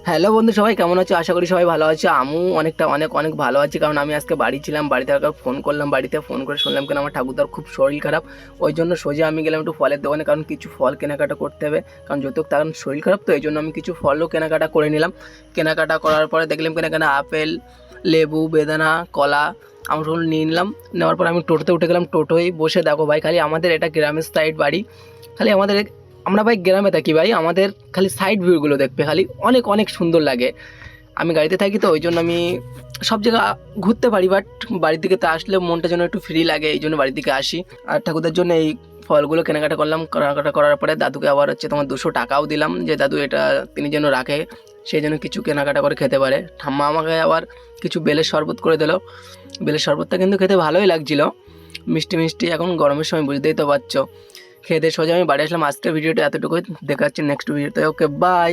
Hello বন্ধু, সবাই কেমন আছো? আশা করি সবাই ভালো আছে। আমিও অনেক ভালো আছি, কারণ আমি আজকে বাড়ি ছিলাম। বাড়িতে একবার ফোন করলাম, বাড়িতে ফোন করে শুনলাম কেন আমার ঠাকুরদার খুব শরীর খারাপ। ওই জন্য সোজা আমি গেলাম একটু ফলের দোকানে, কারণ কিছু ফল কেনাকাটা করতে হবে। কারণ তখন শরীর খারাপ, তো এই জন্য আমি কিছু ফলও কেনাকাটা করে নিলাম। কেনাকাটা করার পরে দেখলাম কেনা আপেল, লেবু, বেদানা, কলা, আমার সব নিয়ে নিলাম। নেওয়ার পর আমি টোটোতে উঠে গেলাম। টোটোয় বসে দেখো ভাই, খালি আমাদের এটা গ্রামের সাইড বাড়ি, খালি আমাদের আমরা ভাই গ্রামে থাকি ভাই, আমাদের খালি সাইড ভিউগুলো দেখবে খালি অনেক সুন্দর লাগে। আমি গাড়িতে থাকি, তো ওই জন্য আমি সব জায়গা ঘুরতে পারি, বাট বাড়ির দিকে তো আসলে মনটা যেন একটু ফ্রি লাগে, এই জন্য বাড়ির দিকে আসি। আর ঠাকুরদার জন্য এই ফলগুলো কেনাকাটা করলাম। কেনাকাটা করার পরে দাদুকে আবার তোমার 200 টাকাও দিলাম, যে দাদু এটা তিনি যেন রাখে, সেই জন্য কিছু কেনাকাটা করে খেতে পারে। ঠাম্মা আমাকে আবার কিছু বেলের শরবত করে দিল। বেলের শরবতটা কিন্তু খেতে ভালোই লাগছিল, মিষ্টি মিষ্টি। এখন গরমের সময় বুঝতেই তো পারছো। খেয়ে দিয়ে সোজা আমি বাড়ি আসলাম। আজকের ভিডিওটা এতটুকুই, দেখা হচ্ছে নেক্সট ভিডিওতে। ওকে, বাই।